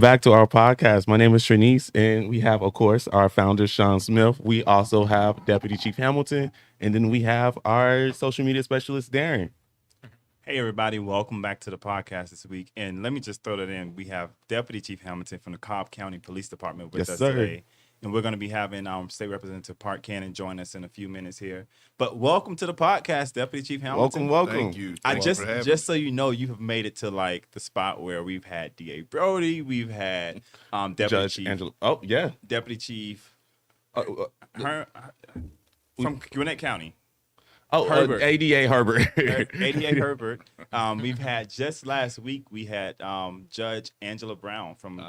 back to our podcast. My name is Trinice, and we have, of course, our founder, Sean Smith. We also have Deputy Chief Hamilton, and then we have our social media specialist, Darren. Hey, everybody. Welcome back to the podcast this week. And let me just throw that in. We have Deputy Chief Hamilton from the Cobb County Police Department with us today. And we're going to be having State Representative Park Cannon join us in a few minutes here. But welcome to the podcast, Deputy Chief Hamilton. Welcome. Thank you. Just so you know, you have made it to like the spot where we've had D.A. Brody, we've had Deputy Judge Chief Angela. Oh, yeah. Deputy Chief from Gwinnett County. Herbert. ADA Herbert. ADA Herbert. We've had just last week, we had Judge Angela Brown from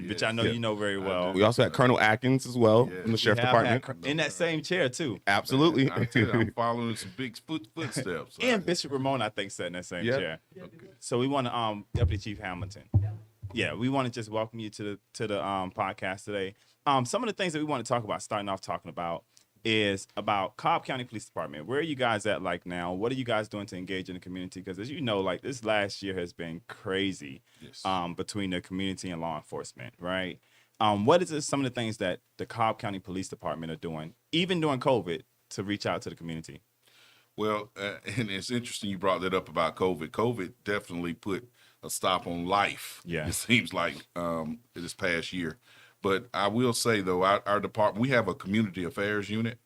which I know you know very well. We also had Colonel Atkins as well from the Sheriff's Department. In that same chair, too. Absolutely. I'm following some big footsteps. And Bishop Ramon, I think, sat in that same chair. Okay. So we want to, Deputy Chief Hamilton. Yeah, we want to just welcome you to the podcast today. Some of the things that we want to talk about, starting off talking about, is about Cobb County Police Department. Where are you guys at like now? What are you guys doing to engage in the community? Because as you know, like this last year has been crazy between the community and law enforcement, right? What is some of the things that the Cobb County Police Department are doing, even during COVID, to reach out to the community? Well, and it's interesting you brought that up about COVID. COVID definitely put a stop on life. Yeah. It seems like this past year. But I will say, though, our department, we have a community affairs unit.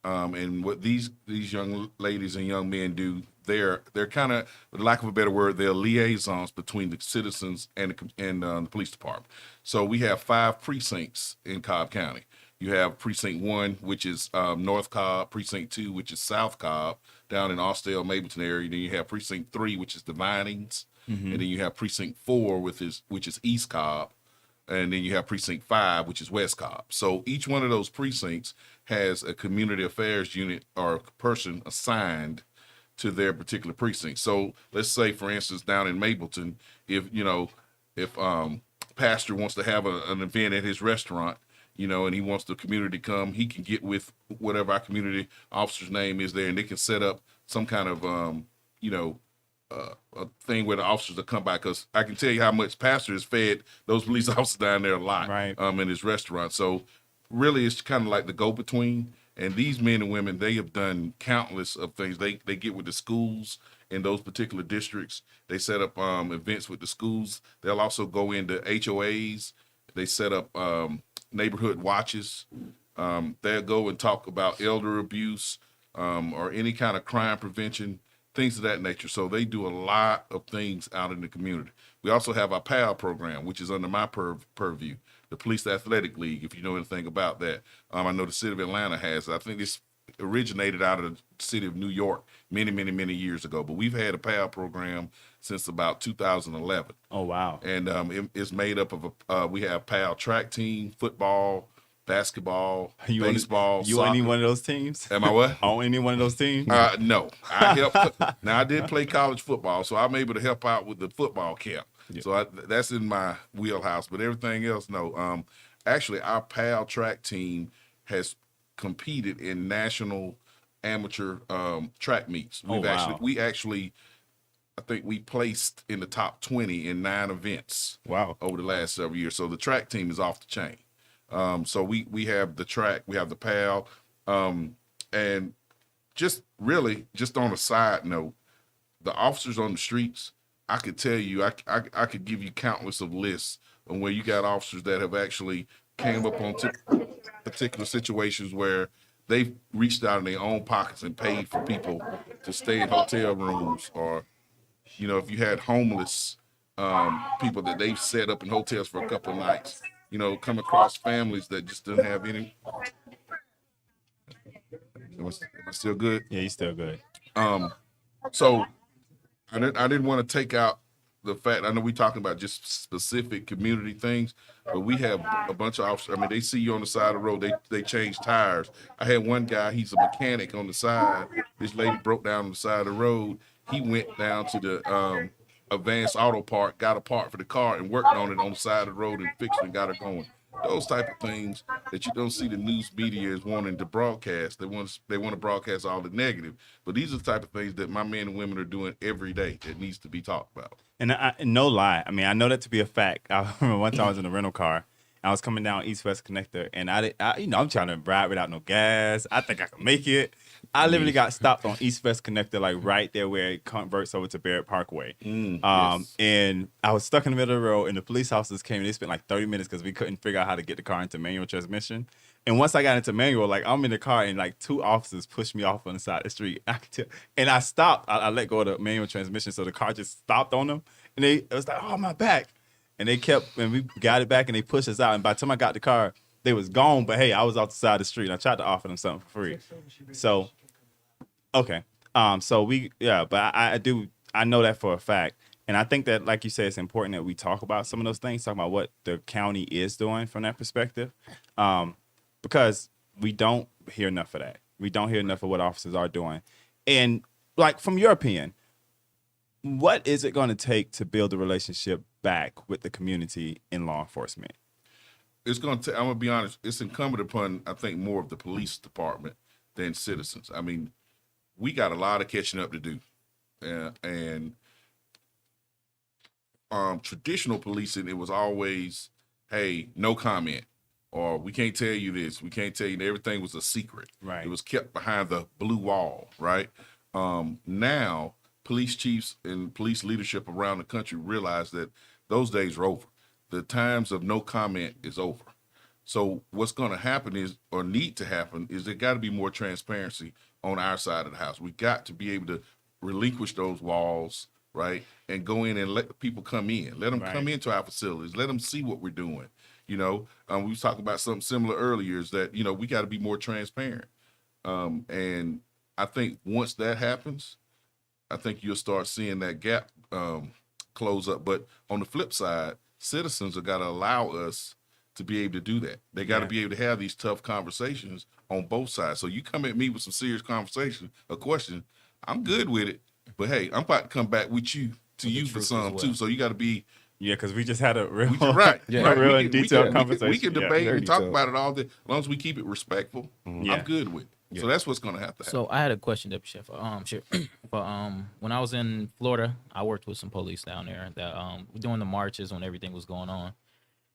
And what these young ladies and young men do, they're kind of, for lack of a better word, they're liaisons between the citizens and the police department. So we have 5 precincts in Cobb County. You have Precinct 1, which is North Cobb, Precinct 2, which is South Cobb, down in Austell, Mableton area. Then you have Precinct 3, which is the Vinings. And then you have Precinct 4, which is East Cobb. And then you have Precinct 5, which is West Cobb. So each one of those precincts has a community affairs unit or a person assigned to their particular precinct. So let's say, for instance, down in Mableton, if Pastor wants to have an event at his restaurant, and he wants the community to come, he can get with whatever our community officer's name is there, and they can set up some kind of, a thing where the officers will come by, because I can tell you how much Pastor has fed those police officers down there a lot, right? In his restaurant. So really, it's kind of like the go-between. And these men and women, they have done countless of things. They get with the schools in those particular districts. They set up events with the schools. They'll also go into HOAs. They set up neighborhood watches. They'll go and talk about elder abuse or any kind of crime prevention, things of that nature. So they do a lot of things out in the community. We also have our PAL program, which is under my purview, the Police Athletic League, if you know anything about that. I know the city of Atlanta has. I think this originated out of the city of New York many, many, many years ago. But we've had a PAL program since about 2011. Oh, wow. And it's made up of, we have PAL track team, football, basketball, baseball, You soccer. on any one of those teams? Am I what? On any one of those teams? No. I helped. Now, I did play college football, so I'm able to help out with the football camp. Yeah. So that's in my wheelhouse. But everything else, no. Actually, our PAL track team has competed in national amateur track meets. We actually, I think we placed in the top 20 in 9 events. Wow. Over the last several years. So the track team is off the chain. So we have the track, we have the PAL, and just on a side note, the officers on the streets, I could tell you, I could give you countless of lists on where you got officers that have actually came up on particular situations where they've reached out in their own pockets and paid for people to stay in hotel rooms, or, if you had homeless people that they've set up in hotels for a couple of nights. Come across families that just didn't have any. Am I still good? Yeah, you're still good. So I didn't want to take out the fact. I know we're talking about just specific community things, but we have a bunch of officers. I mean, they see you on the side of the road. They change tires. I had one guy. He's a mechanic on the side. This lady broke down on the side of the road. He went down to the Advanced Auto Part, got a part for the car, and worked on it on the side of the road and fixed it and got it going. Those type of things that you don't see the news media is wanting to broadcast. They want to broadcast all the negative. But these are the type of things that my men and women are doing every day that needs to be talked about. And no lie, I mean, I know that to be a fact. I remember one time I was in a rental car. I was coming down East West Connector, and I'm trying to ride without no gas. I think I can make it. I literally got stopped on East West Connector, like right there where it converts over to Barrett Parkway. Yes. And I was stuck in the middle of the road, and the police officers came, and they spent like 30 minutes because we couldn't figure out how to get the car into manual transmission. And once I got into manual, like I'm in the car, and like 2 officers pushed me off on the side of the street. I could tell, and I stopped. I let go of the manual transmission, so the car just stopped on them. And it was like, oh, my back. And they kept, and we got it back, and they pushed us out. And by the time I got the car, they was gone. But hey, I was off the side of the street, and I tried to offer them something for free. So, okay. But I know that for a fact. And I think that, like you said, it's important that we talk about some of those things, talk about what the county is doing from that perspective. Because we don't hear enough of that. We don't hear enough of what officers are doing. And like, from your opinion, what is it going to take to build a relationship back with the community in law enforcement? It's going to, I'm going to be honest, it's incumbent upon, I think, more of the police department than citizens. I mean, we got a lot of catching up to do. And traditional policing, it was always, hey, no comment. Or we can't tell you this. We can't tell you. Everything was a secret. Right. It was kept behind the blue wall, right? Now, police chiefs and police leadership around the country realize that those days are over. The times of no comment is over. So what's going to happen is, or need to happen, is there got to be more transparency on our side of the house. We got to be able to relinquish those walls, right, and go in and let people come in. Let them come into our facilities. Let them see what we're doing. You know, we was talking about something similar earlier, is that, you know, we got to be more transparent. And I think once that happens, I think you'll start seeing that gap close up. But on the flip side, citizens have got to allow us to be able to do that. They got to be able to have these tough conversations on both sides. So you come at me with some serious conversation, a question, I'm good with it. But hey, I'm about to come back with you to you for some too. So you got to be. Yeah, because we just had a real, real detailed conversation. We can debate and talk about it all day, as long as we keep it respectful. Yeah. I'm good with it. Yeah. So that's what's going to happen. So I had a question, Deputy Sheriff. When I was in Florida, I worked with some police down there that during the marches when everything was going on,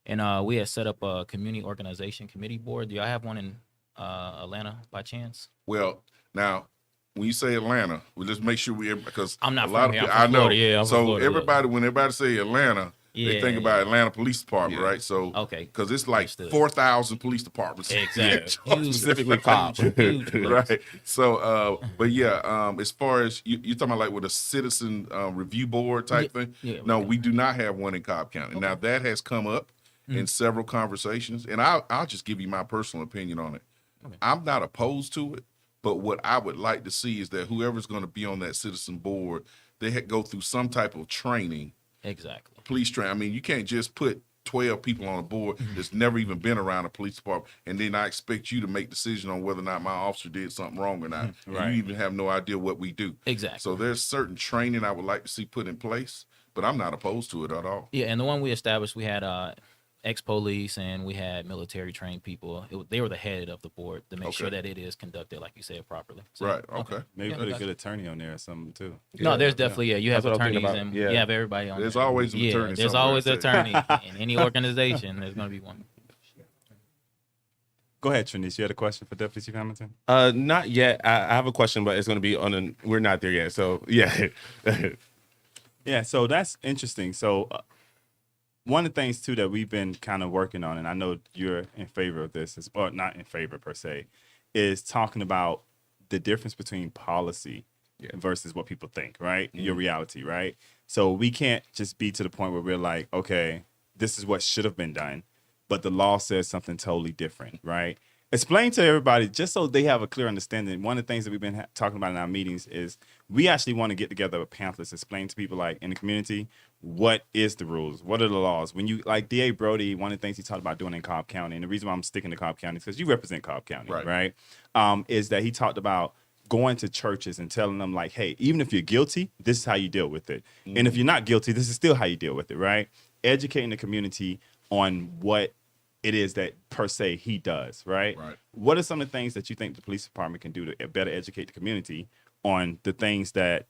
and we had set up a community organization committee board. Do y'all have one in Atlanta by chance? Well, now, when you say Atlanta, we just make sure because I'm not a lot from of here. people, I'm I from know. Florida. Yeah, I'm from So Florida, everybody, when everybody say Atlanta, they think about Atlanta Police Department, right? So okay, because it's like 4,000 police departments. Exactly. Yeah, Specifically Cobb. Right. So, but yeah, as far as you're talking about like with a citizen review board type thing, no, we do not have one in Cobb County. Now that has come up in several conversations, and I'll just give you my personal opinion on it. I'm not opposed to it, but what I would like to see is that whoever's going to be on that citizen board, they go through some type of training. Exactly. Police training. I mean, you can't just put 12 people on a board that's never even been around a police department, and then I expect you to make decision on whether or not my officer did something wrong or not. Right. And you even have no idea what we do. Exactly. So there's certain training I would like to see put in place, but I'm not opposed to it at all. Yeah, and the one we established, we had ex-police and we had military trained people. They were the head of the board to make sure that it is conducted, like you said, properly. So, Right. Okay. Maybe put a good attorney on there or something too. No, there's definitely you have That's what I'm attorneys thinking and about. you have everybody on. There's there. always an attorney. There's somewhere, always I an said. attorney in any organization. There's going to be one. Go ahead, Trinice. You had a question for Deputy Chief Hamilton? Not yet. I have a question, but it's going to be we're not there yet. So yeah. Yeah, so that's interesting. So one of the things too that we've been kind of working on, and I know you're in favor of this, or not in favor per se, is talking about the difference between policy versus what people think, right? Your reality, right? So we can't just be to the point where we're like, okay, this is what should have been done, but the law says something totally different, right? Explain to everybody, just so they have a clear understanding. One of the things that we've been talking about in our meetings is we actually want to get together with pamphlets, explain to people like in the community, what is the rules? What are the laws? When you, like D.A. Brody, one of the things he talked about doing in Cobb County, and the reason why I'm sticking to Cobb County is because you represent Cobb County, right? Is that he talked about going to churches and telling them like, hey, even if you're guilty, this is how you deal with it. And if you're not guilty, this is still how you deal with it, right? Educating the community on what it is that per se he does, right? What are some of the things that you think the police department can do to better educate the community on the things that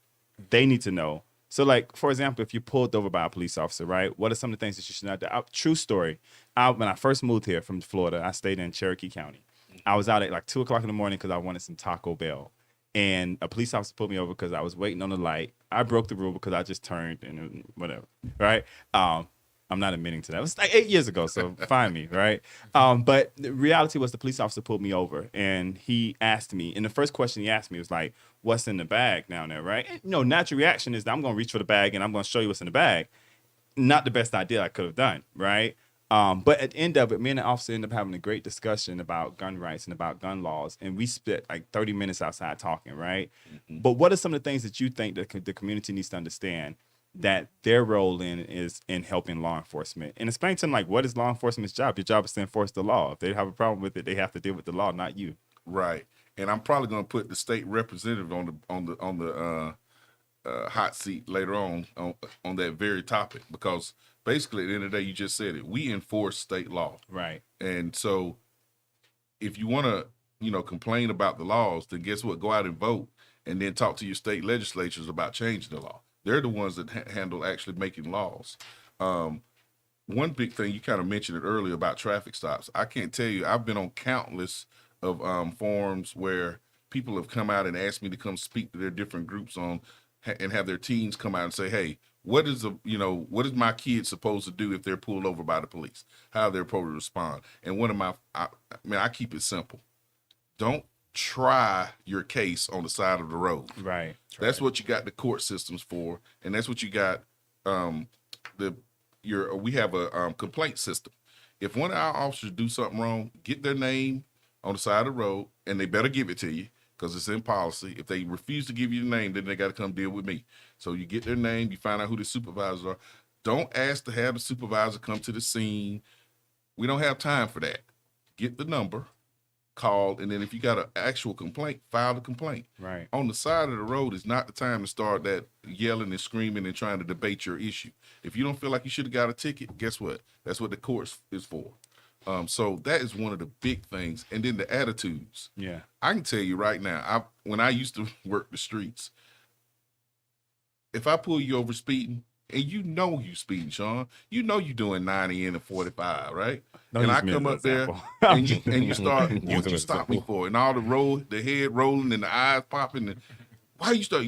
they need to know So, like, for example, if you're pulled over by a police officer, right? What are some of the things that you should not do? True story. When I first moved here from Florida, I stayed in Cherokee County. I was out at like 2:00 in the morning because I wanted some Taco Bell. And a police officer pulled me over because I was waiting on the light. I broke the rule because I just turned and whatever, right? I'm not admitting to that. It was like 8 years ago, so find me, right? But the reality was the police officer pulled me over, and he asked me, and the first question he asked me was like, what's in the bag down there, right? And, natural reaction is that I'm going to reach for the bag, and I'm going to show you what's in the bag. Not the best idea I could have done, right? But at the end of it, me and the officer ended up having a great discussion about gun rights and about gun laws. And we spent like 30 minutes outside talking, right? Mm-hmm. But what are some of the things that you think that the community needs to understand that their role is in helping law enforcement? And explain to them, like, what is law enforcement's job? Your job is to enforce the law. If they have a problem with it, they have to deal with the law, not you. Right. And I'm probably going to put the state representative on the hot seat later on that very topic, because basically at the end of the day, you just said it, we enforce state law, right? And so if you want to complain about the laws, then guess what, go out and vote, and then talk to your state legislatures about changing the law. They're the ones that handle actually making laws. One big thing, you kind of mentioned it earlier about traffic stops. I can't tell you, I've been on countless of forums where people have come out and asked me to come speak to their different groups and have their teens come out and say, hey, what is my kid supposed to do if they're pulled over by the police? How they're supposed to respond? And I keep it simple. Don't try your case on the side of the road. Right. That's what you got the court systems for, and that's what you got. We have a complaint system. If one of our officers do something wrong, get their name on the side of the road, and they better give it to you, because it's in policy. If they refuse to give you the name, then they got to come deal with me. So you get their name, you find out who the supervisors are. Don't ask to have the supervisor come to the scene. We don't have time for that. Get the number, call, and then if you got an actual complaint, file the complaint. Right. On the side of the road is not the time to start that yelling and screaming and trying to debate your issue. If you don't feel like you should have got a ticket, guess what? That's what the court is for. So that is one of the big things. And then the attitudes. Yeah. I can tell you right now, when I used to work the streets, if I pull you over speeding, and you speeding, Sean, you doing 90 in a 45, right? Don't and I come up there and you start, what you stop me for? And all the head rolling and the eyes popping. And why you start?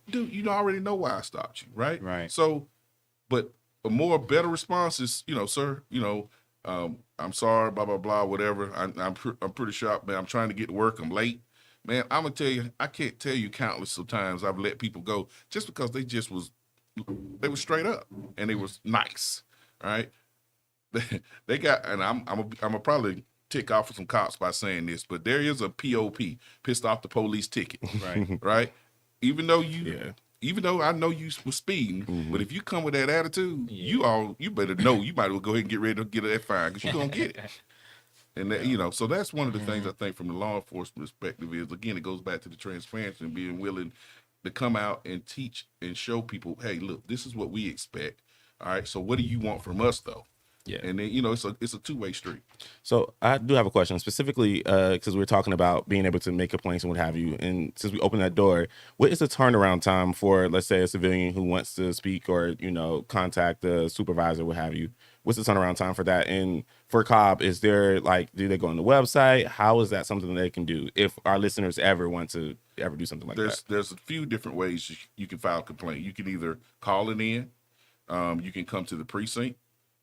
Dude, you already know why I stopped you, right? Right. So, but a better response is, sir, I'm sorry, blah, blah, blah, whatever. I'm pretty sharp, man. I'm trying to get to work. I'm late. Man, I'm going to tell you, I can't tell you countless of times I've let people go just because they were straight up and they was nice. All right. They got, and I'm gonna probably tick off of some cops by saying this, but there is a POP, pissed off the police ticket. Right. Right. Even though I know you were speeding, mm-hmm. but if you come with that attitude, you better know you might as well go ahead and get ready to get that fine, because you're gonna get it. And that, so that's one of the things I think from the law enforcement perspective is, again, it goes back to the transparency and being willing to come out and teach and show people, hey, look, this is what we expect. All right, so what do you want from us, though? Yeah. And then, it's a two-way street. So I do have a question, specifically because we're talking about being able to make complaints and what have you. And since we opened that door, what is the turnaround time for, let's say, a civilian who wants to speak or, contact the supervisor, what have you? What's the turnaround time for that? And for Cobb, is there, do they go on the website? How is that something they can do if our listeners ever want to do something like that? There's a few different ways you can file a complaint. You can either call it in. You can come to the precinct.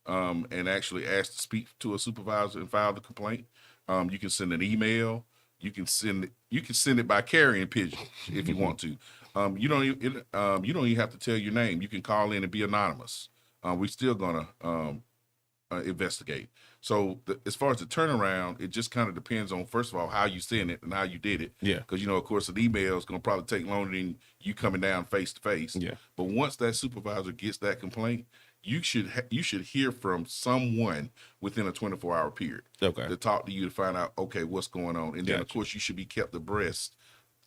And actually ask to speak to a supervisor and file the complaint. You can send an email. You can send it by carrier pigeon if you want to. You don't even have to tell your name. You can call in and be anonymous. We're still gonna investigate. So as far as the turnaround, it just kind of depends on, first of all, how you send it and how you did it. Yeah. Because of course, an email is gonna probably take longer than you coming down face to face. Yeah. But once that supervisor gets that complaint, you should hear from someone within a 24-hour period to talk to you to find out, okay, what's going on. And then, of course, you should be kept abreast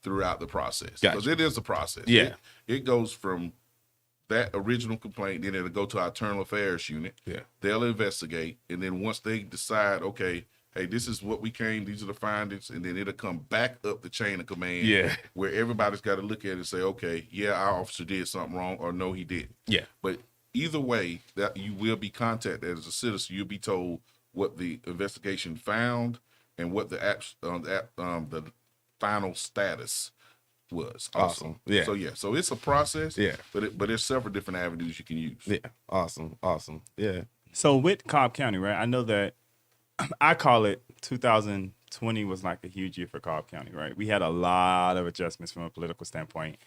throughout the process. Because it is a process. Yeah. It goes from that original complaint, then it'll go to our internal affairs unit. Yeah. They'll investigate. And then once they decide, okay, hey, this is what we came, these are the findings, and then it'll come back up the chain of command. Yeah. Where everybody's got to look at it and say, okay, yeah, our officer did something wrong, or no, he didn't. Yeah. But either way, that you will be contacted as a citizen. You'll be told what the investigation found and what the final status was. Also. Awesome. Yeah. So it's a process. Yeah. But there's several different avenues you can use. Yeah. Awesome. Yeah. So with Cobb County, right? I know that I call it 2020 was like a huge year for Cobb County, right? We had a lot of adjustments from a political standpoint.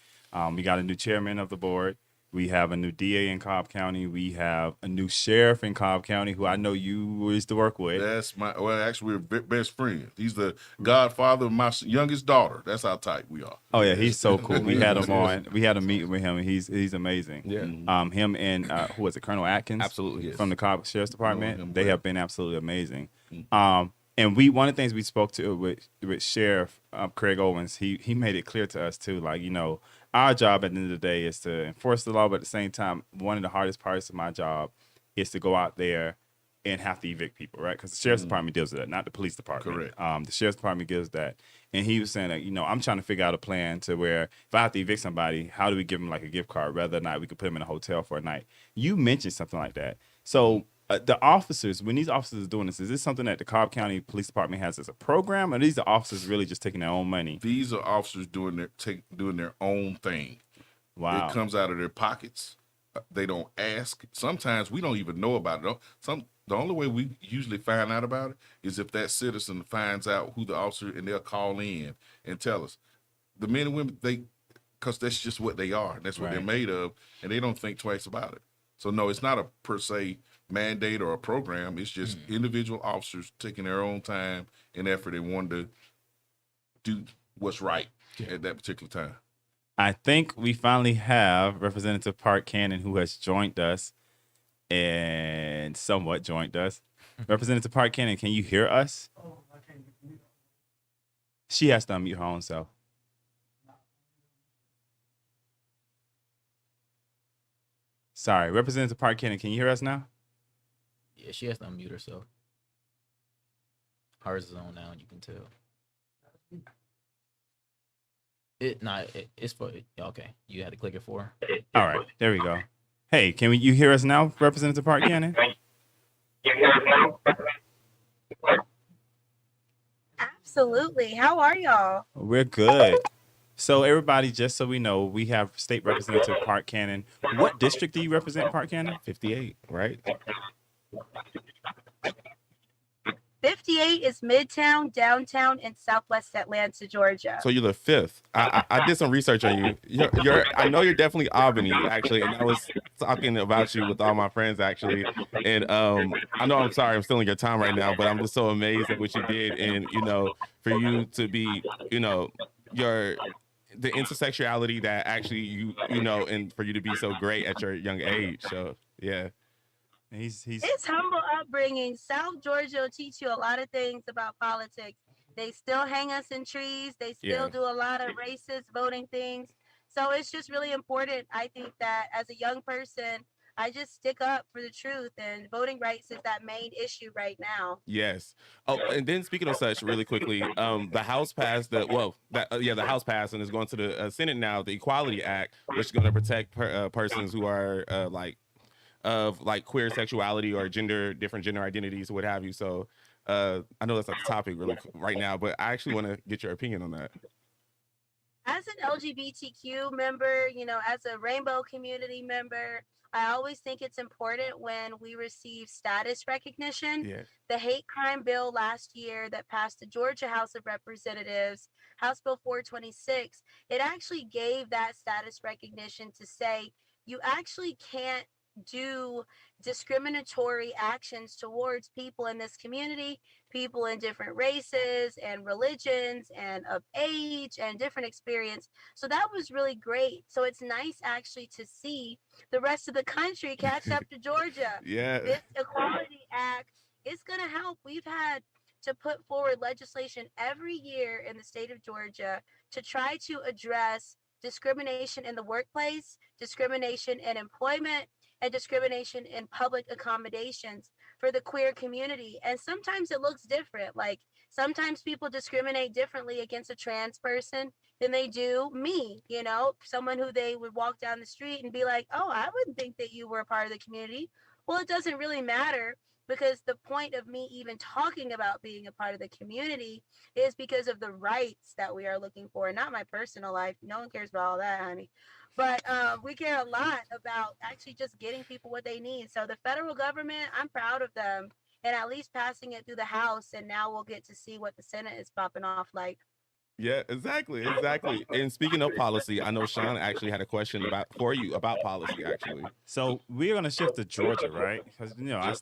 We got a new chairman of the board. We have a new DA in Cobb County. We have a new sheriff in Cobb County, who I know you used to work with. Actually, we're best friends. He's the godfather of my youngest daughter. That's how tight we are. Oh yeah, he's so cool. We had him on. We had a meeting with him, and he's amazing. Yeah. Him and who was it, Colonel Atkins? Absolutely. From the Cobb Sheriff's Department. They have been absolutely amazing. Mm-hmm. And one of the things we spoke to with Sheriff Craig Owens, he made it clear to us too, like, you know, our job at the end of the day is to enforce the law, but at the same time, one of the hardest parts of my job is to go out there and have to evict people, right? Because the Sheriff's Department deals with that, not the police department. Correct. The Sheriff's Department gives that. And he was saying that, you know, I'm trying to figure out a plan to where if I have to evict somebody, how do we give them like a gift card rather than we could put them in a hotel for a night? You mentioned something like that. So the officers, when these officers are doing this, is this something that the Cobb County Police Department has as a program, or are these officers really just taking their own money? These are officers doing their own thing. Wow. It comes out of their pockets. They don't ask. Sometimes we don't even know about it. The only way we usually find out about it is if that citizen finds out who the officer, and they'll call in and tell us. The men and women, because that's just what they are. That's what they're made of, and they don't think twice about it. So no, it's not a per se mandate or a program. It's just individual officers taking their own time and effort and wanting to do what's right at that particular time. I think we finally have Representative Park Cannon, who has joined us and somewhat joined us. Representative Park Cannon, can you hear us? She has to unmute her own self. Sorry, Representative Park Cannon, can you hear us now? Yeah, she has to unmute herself. Hers is on now, and you can tell. It's for okay. You had to click it for her. All right, there we go. Hey, you hear us now, Representative Park Cannon? Absolutely. How are y'all? We're good. So everybody, just so we know, we have State Representative Park Cannon. What district do you represent, Park Cannon? 58, right? 58 is Midtown, Downtown, and Southwest Atlanta, Georgia. So you're the fifth. I did some research on you. I know you're definitely Albany, actually, and I was talking about you with all my friends, actually. And I know, I'm sorry, I'm stealing your time right now, but I'm just so amazed at what you did, and for you to be, the intersectionality that actually and for you to be so great at your young age. So yeah. It's humble upbringing. South Georgia will teach you a lot of things about politics. They still hang us in trees. They still do a lot of racist voting things. So it's just really important. I think that as a young person, I just stick up for the truth, and voting rights is that main issue right now. Yes. Oh, and then speaking of such, really quickly, the House passed the House passed and is going to the Senate now, the Equality Act, which is going to protect persons who are of queer sexuality or different gender identities or what have you. So I know that's not the topic really right now, but I actually want to get your opinion on that. As an LGBTQ member, as a rainbow community member, I always think it's important when we receive status recognition. Yeah. The hate crime bill last year that passed the Georgia House of Representatives, House Bill 426, it actually gave that status recognition to say you actually can't do discriminatory actions towards people in this community, people in different races and religions and of age and different experience. So that was really great. So it's nice actually to see the rest of the country catch up to Georgia. Yeah. This Equality Act is going to help. We've had to put forward legislation every year in the state of Georgia to try to address discrimination in the workplace, discrimination in employment, and discrimination in public accommodations. for the queer community. And sometimes it looks different. Like sometimes people discriminate differently against a trans person than they do me, you know, someone who they would walk down the street and be like, oh, I wouldn't think that you were a part of the community. Well, it doesn't really matter because the point of me even talking about being a part of the community is because of the rights that we are looking for, not my personal life. No one cares about all that, honey. But we care a lot about actually just getting people what they need. So the federal government, I'm proud of them and at least passing it through the House. And now we'll get to see what the Senate is popping off like. Yeah, exactly. And speaking of policy, I know Sean actually had a question for you about policy, actually. So we're gonna shift to Georgia, right? Because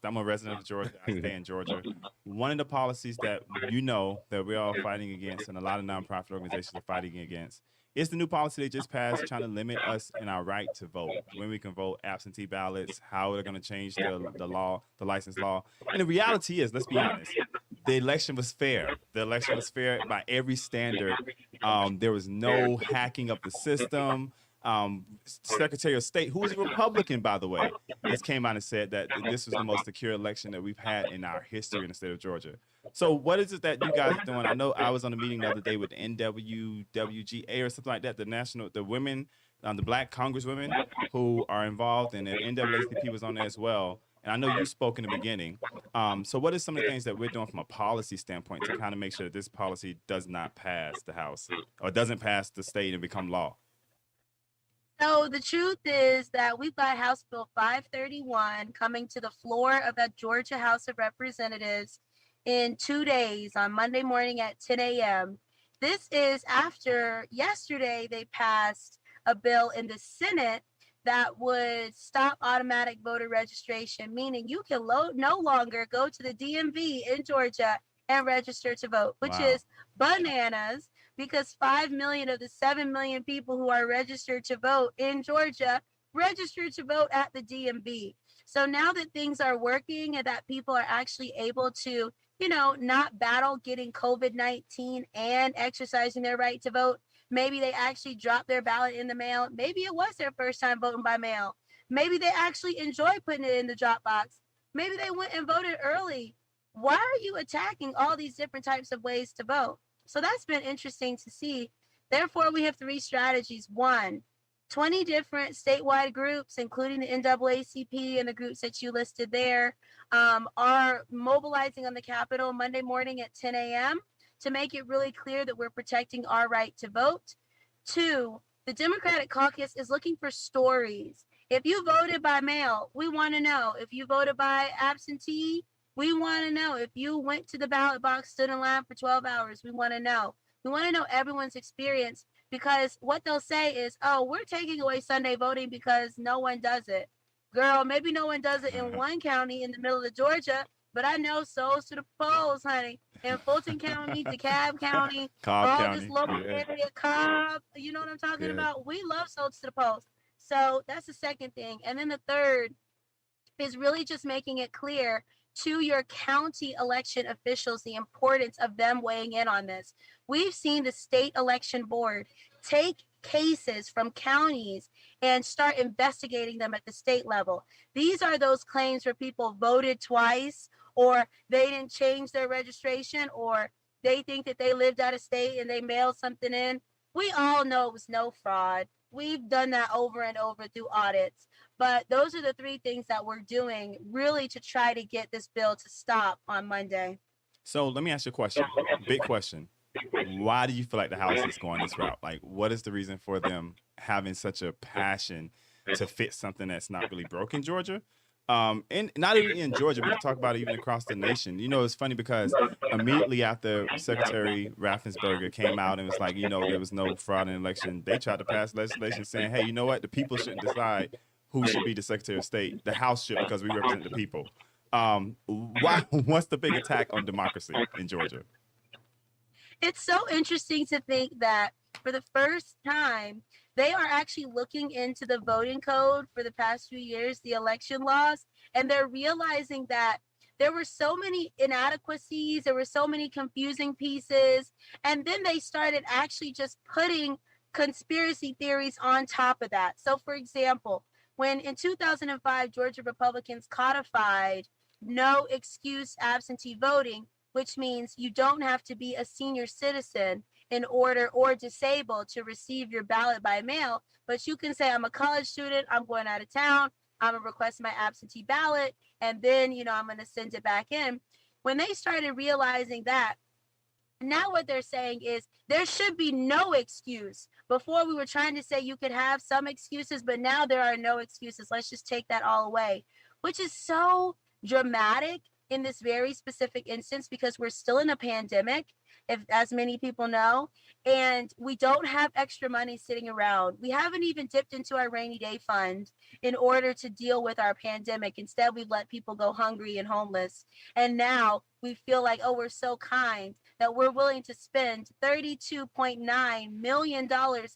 I'm a resident of Georgia. I stay in Georgia. One of the policies that that we're all fighting against, and a lot of nonprofit organizations are fighting against, is the new policy they just passed, trying to limit us in our right to vote, when we can vote, absentee ballots, how they're gonna change the law, the license law. And the reality is, let's be honest, the election was fair. The election was fair by every standard. There was no hacking of the system. Secretary of State, who was a Republican, by the way, just came out and said that this was the most secure election that we've had in our history in the state of Georgia. So what is it that you guys are doing? I know I was on a meeting the other day with the NWWGA or something like that, the women, the Black Congresswomen who are involved, and the NAACP was on there as well. And I know you spoke in the beginning. So what are some of the things that we're doing from a policy standpoint to kind of make sure that this policy does not pass the House or doesn't pass the state and become law? So the truth is that we've got House Bill 531 coming to the floor of the Georgia House of Representatives in 2 days on Monday morning at 10 a.m. This is after yesterday they passed a bill in the Senate that would stop automatic voter registration, meaning you can no longer go to the DMV in Georgia and register to vote, which is bananas because 5 million of the 7 million people who are registered to vote in Georgia registered to vote at the DMV. So now that things are working and that people are actually able to, not battle getting COVID-19 and exercising their right to vote, maybe they actually dropped their ballot in the mail. Maybe it was their first time voting by mail. Maybe they actually enjoy putting it in the drop box. Maybe they went and voted early. Why are you attacking all these different types of ways to vote? So that's been interesting to see. Therefore, we have 3 strategies. 1, 20 different statewide groups, including the NAACP and the groups that you listed there, are mobilizing on the Capitol Monday morning at 10 a.m. to make it really clear that we're protecting our right to vote. 2, the Democratic caucus is looking for stories. If you voted by mail, we want to know. If you voted by absentee, we want to know. If you went to the ballot box, stood in line for 12 hours, we want to know. We want to know everyone's experience because what they'll say is, oh, we're taking away Sunday voting because no one does it. Girl, maybe no one does it in one county in the middle of Georgia, but I know souls to the polls, honey. In Fulton County, DeKalb County, all this local area, Cobb, you know what I'm talking about? We love souls to the polls. So that's the second thing. And then the third is really just making it clear to your county election officials the importance of them weighing in on this. We've seen the state election board take cases from counties and start investigating them at the state level. These are those claims where people voted twice, or they didn't change their registration, or they think that they lived out of state and they mailed something in. We all know it was no fraud. We've done that over and over through audits. But those are the 3 things that we're doing really to try to get this bill to stop on Monday. So let me ask you a question. Big question. Why do you feel like the House is going this route? Like, what is the reason for them having such a passion to fix something that's not really broke in Georgia? And not even in Georgia, we can talk about it even across the nation. It's funny because immediately after Secretary Raffensperger came out and was like, there was no fraud in the election, they tried to pass legislation saying, hey, you know what? The people shouldn't decide who should be the Secretary of State. The House should, because we represent the people. What's the big attack on democracy in Georgia? It's so interesting to think that for the first time, they are actually looking into the voting code for the past few years, the election laws, and they're realizing that there were so many inadequacies, there were so many confusing pieces, and then they started actually just putting conspiracy theories on top of that. So, for example, when in 2005, Georgia Republicans codified no excuse absentee voting, which means you don't have to be a senior citizen in order or disabled to receive your ballot by mail, but you can say, I'm a college student, I'm going out of town, I'm gonna request my absentee ballot, and then, I'm gonna send it back in. When they started realizing that, now what they're saying is there should be no excuse. Before we were trying to say you could have some excuses, but now there are no excuses. Let's just take that all away, which is so dramatic in this very specific instance because we're still in a pandemic, if as many people know, and we don't have extra money sitting around. We haven't even dipped into our rainy day fund in order to deal with our pandemic. Instead, we've let people go hungry and homeless. And now we feel like, oh, we're so kind that we're willing to spend $32.9 million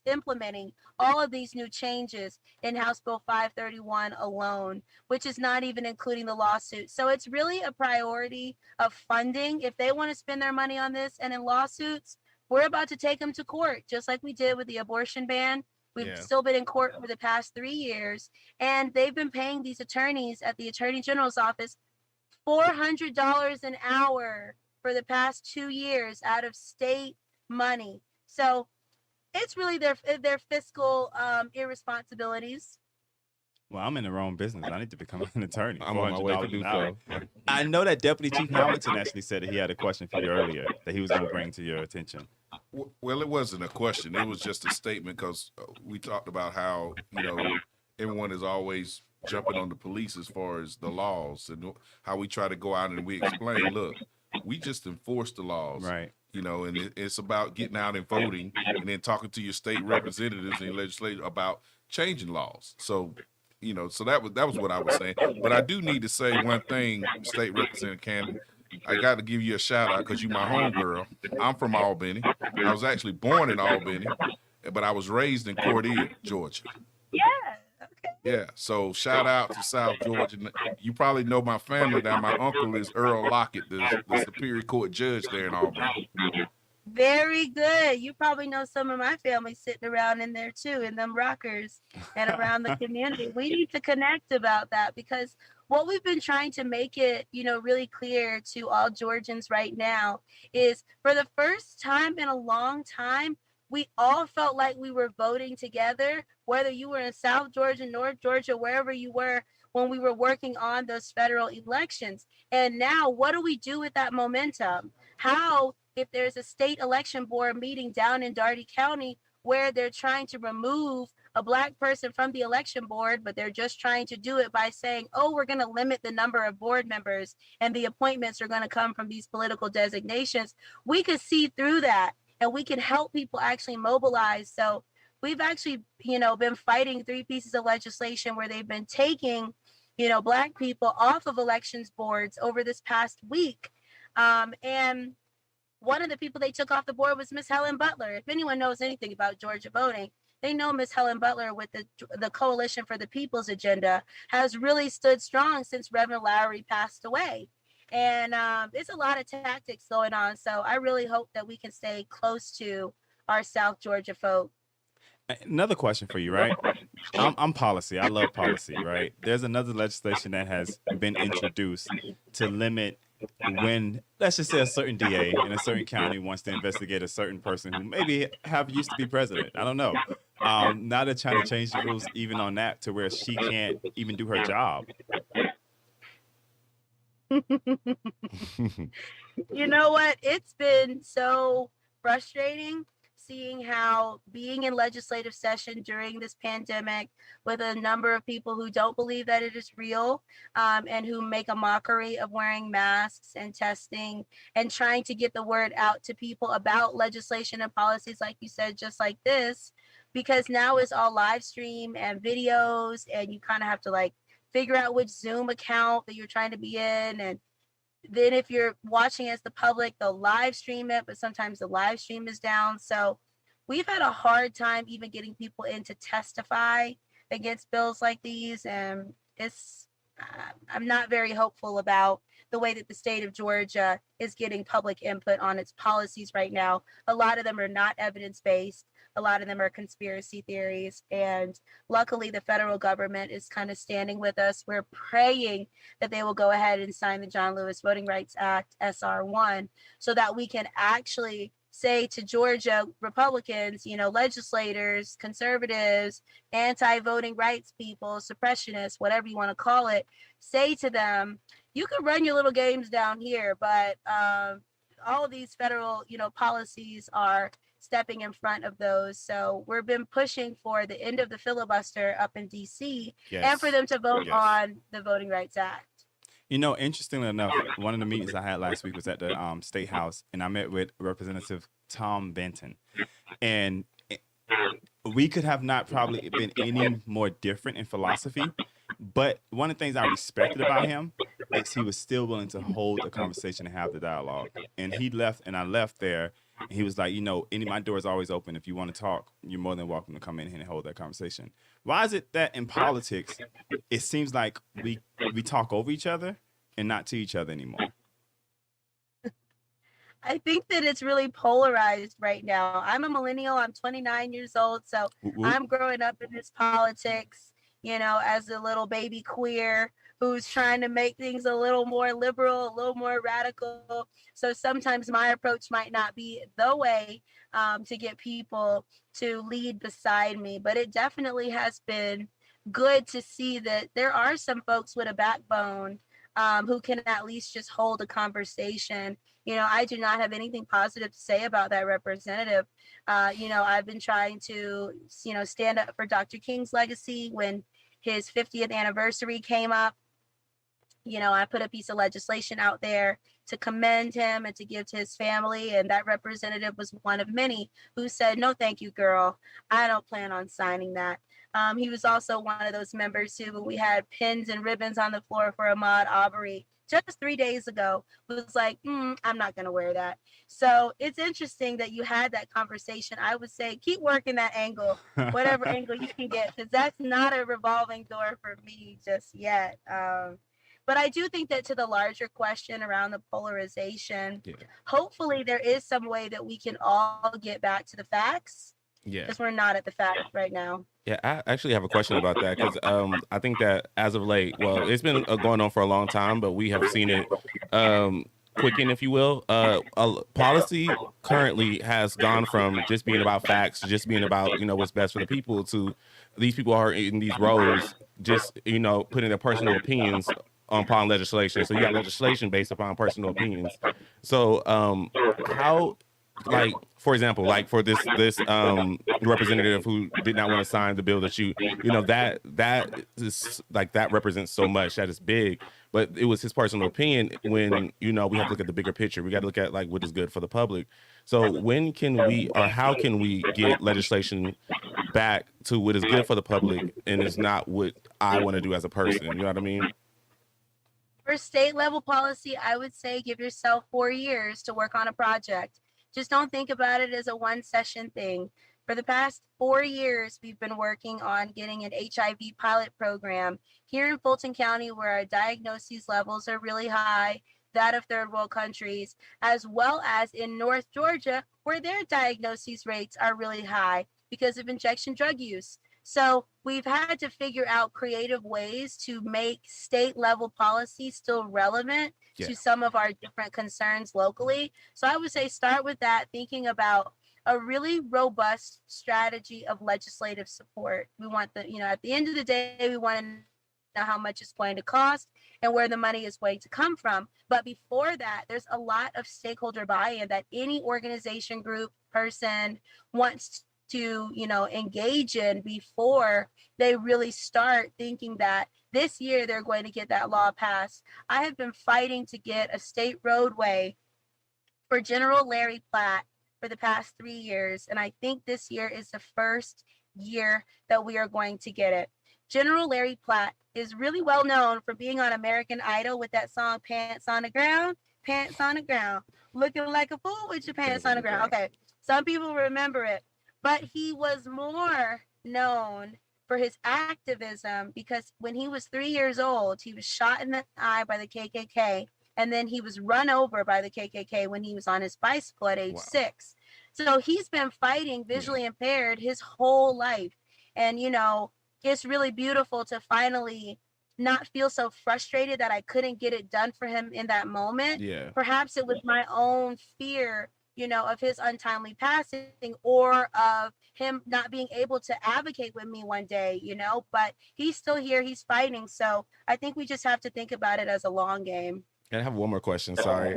implementing all of these new changes in House Bill 531 alone, which is not even including the lawsuit. So it's really a priority of funding. If they want to spend their money on this and in lawsuits, we're about to take them to court, just like we did with the abortion ban. We've still been in court for the past 3 years, and they've been paying these attorneys at the Attorney General's office $400 an hour for the past 2 years out of state money. So it's really their fiscal irresponsibilities. Well, I'm in the wrong business. I need to become an attorney. I'm on my way to do so. I know that Deputy Chief Hamilton actually said that he had a question for you earlier that he was going to bring to your attention. Well, it wasn't a question. It was just a statement because we talked about how, everyone is always jumping on the police as far as the laws and how we try to go out and we explain, look, we just enforce the laws. Right. And it's about getting out and voting and then talking to your state representatives and your legislators about changing laws. So, so that was what I was saying. But I do need to say one thing, State Representative Candy. I got to give you a shout out because you're my homegirl. I'm from Albany. I was actually born in Albany, but I was raised in Cordele, Georgia. Yeah. Okay. Yeah. So shout out to South Georgia. You probably know my family now. My uncle is Earl Lockett, the Superior Court judge there in Albany. Very good. You probably know some of my family sitting around in there too, in them rockers and around the community. We need to connect about that because what we've been trying to make it, really clear to all Georgians right now is for the first time in a long time, we all felt like we were voting together, whether you were in South Georgia, North Georgia, wherever you were when we were working on those federal elections. And now what do we do with that momentum? How, if there's a state election board meeting down in Dougherty County where they're trying to remove a Black person from the election board, but they're just trying to do it by saying, oh, we're going to limit the number of board members and the appointments are going to come from these political designations, we could see through that and we can help people actually mobilize. So we've actually, been fighting 3 pieces of legislation where they've been taking, Black people off of elections boards over this past week. And one of the people they took off the board was Miss Helen Butler. If anyone knows anything about Georgia voting, they know Miss Helen Butler with the Coalition for the People's Agenda has really stood strong since Reverend Lowry passed away. And there's a lot of tactics going on. So I really hope that we can stay close to our South Georgia folk. Another question for you, right? I'm policy. I love policy, right? There's another legislation that has been introduced to limit when, let's just say, a certain DA in a certain county wants to investigate a certain person who maybe have used to be president. I don't know. Now they're trying to change the rules even on that to where she can't even do her job. You know what? It's been so frustrating seeing how being in legislative session during this pandemic with a number of people who don't believe that it is real and who make a mockery of wearing masks and testing and trying to get the word out to people about legislation and policies, like you said, just like this, because now it's all live stream and videos and you kind of have to figure out which Zoom account that you're trying to be in. And then if you're watching as the public, they'll live stream it, but sometimes the live stream is down. So we've had a hard time even getting people in to testify against bills like these. And I'm not very hopeful about the way that the state of Georgia is getting public input on its policies right now. A lot of them are not evidence-based. A lot of them are conspiracy theories. And luckily, the federal government is kind of standing with us. We're praying that they will go ahead and sign the John Lewis Voting Rights Act, SR1, so that we can actually say to Georgia Republicans, legislators, conservatives, anti-voting rights people, suppressionists, whatever you want to call it, say to them, you can run your little games down here, but all of these federal, policies are stepping in front of those. So we've been pushing for the end of the filibuster up in DC, and for them to vote on the Voting Rights Act. Interestingly enough, one of the meetings I had last week was at the State House, and I met with Representative Tom Benton. And we could have not probably been any more different in philosophy, but one of the things I respected about him is he was still willing to hold the conversation and have the dialogue. And he left, and I left there, and he was like, my door is always open. If you want to talk, you're more than welcome to come in here and hold that conversation. Why is it that in politics, it seems like we talk over each other and not to each other anymore? I think that it's really polarized right now. I'm a millennial. I'm 29 years old. So I'm growing up in this politics, as a little baby queer who's trying to make things a little more liberal, a little more radical. So sometimes my approach might not be the way to get people to lead beside me. But it definitely has been good to see that there are some folks with a backbone who can at least just hold a conversation. I do not have anything positive to say about that representative. I've been trying to, stand up for Dr. King's legacy when his 50th anniversary came up. I put a piece of legislation out there to commend him and to give to his family. And that representative was one of many who said, no, thank you, girl. I don't plan on signing that. He was also one of those members who, when we had pins and ribbons on the floor for Ahmaud Arbery just 3 days ago, was like, I'm not going to wear that. So it's interesting that you had that conversation. I would say keep working that angle, whatever angle you can get, because that's not a revolving door for me just yet. But I do think that to the larger question around the polarization, hopefully there is some way that we can all get back to the facts. Because we're not at the facts right now. Yeah, I actually have a question about that because I think that as of late, well, it's been going on for a long time, but we have seen it quicken, if you will. Policy currently has gone from just being about facts, just being about, what's best for the people, to these people are in these roles, just, putting their personal opinions upon legislation. So you got legislation based upon personal opinions. So how... like, for example, like for this representative who did not want to sign the bill that that is like, that represents so much, that is big, but it was his personal opinion. When we have to look at the bigger picture, we got to look at like what is good for the public. So when can we, or how can we get legislation back to what is good for the public and is not what I want to do as a person? You know what I mean? For state level policy, I would say give yourself 4 years to work on a project. Just don't think about it as a one session thing. For the past 4 years, we've been working on getting an HIV pilot program here in Fulton County, where our diagnosis levels are really high, that of third world countries, as well as in North Georgia, where their diagnosis rates are really high because of injection drug use. So we've had to figure out creative ways to make state level policy still relevant to some of our different concerns locally. So I would say start with that, thinking about a really robust strategy of legislative support. We want at the end of the day, we want to know how much it's going to cost and where the money is going to come from. But before that, there's a lot of stakeholder buy-in that any organization, group, person wants to engage in before they really start thinking that this year they're going to get that law passed. I have been fighting to get a state roadway for General Larry Platt for the past 3 years, and I think this year is the first year that we are going to get it. General Larry Platt is really well known for being on American Idol with that song Pants on the Ground, looking like a fool with your pants on the ground. Okay, some people remember it. But he was more known for his activism because when he was 3 years old, he was shot in the eye by the KKK And then he was run over by the KKK when he was on his bicycle at age 6. So he's been fighting visually impaired his whole life. And, you know, it's really beautiful to finally not feel so frustrated that I couldn't get it done for him in that moment. Yeah. Perhaps it was my own fear, you know, of his untimely passing or of him not being able to advocate with me one day, you know, but he's still here, he's fighting. So I think we just have to think about it as a long game. And I have one more question. Sorry.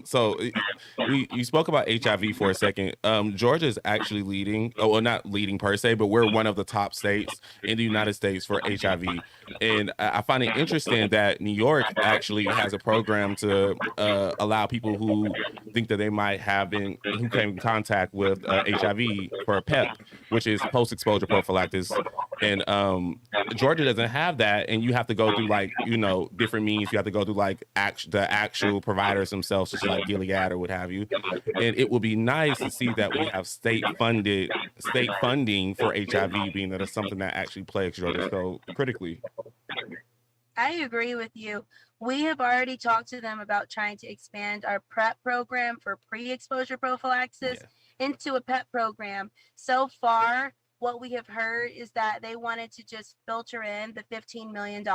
So you spoke about HIV for a second. Georgia is actually leading. Oh, well, not leading per se, but we're one of the top states in the United States for HIV. And I find it interesting that New York actually has a program to allow people who think that they might have been, who came in contact with HIV for a PEP, which is post-exposure prophylaxis. And Georgia doesn't have that, and you have to go through like, you know, different means. You have to go through like the actual providers themselves, just like Gilead or what have you. And it would be nice to see that we have state funding for HIV, being that it's something that actually plagues Georgia so critically. I agree with you. We have already talked to them about trying to expand our PrEP program for pre-exposure prophylaxis into a PEP program. So far, what we have heard is that they wanted to just filter in the $15 million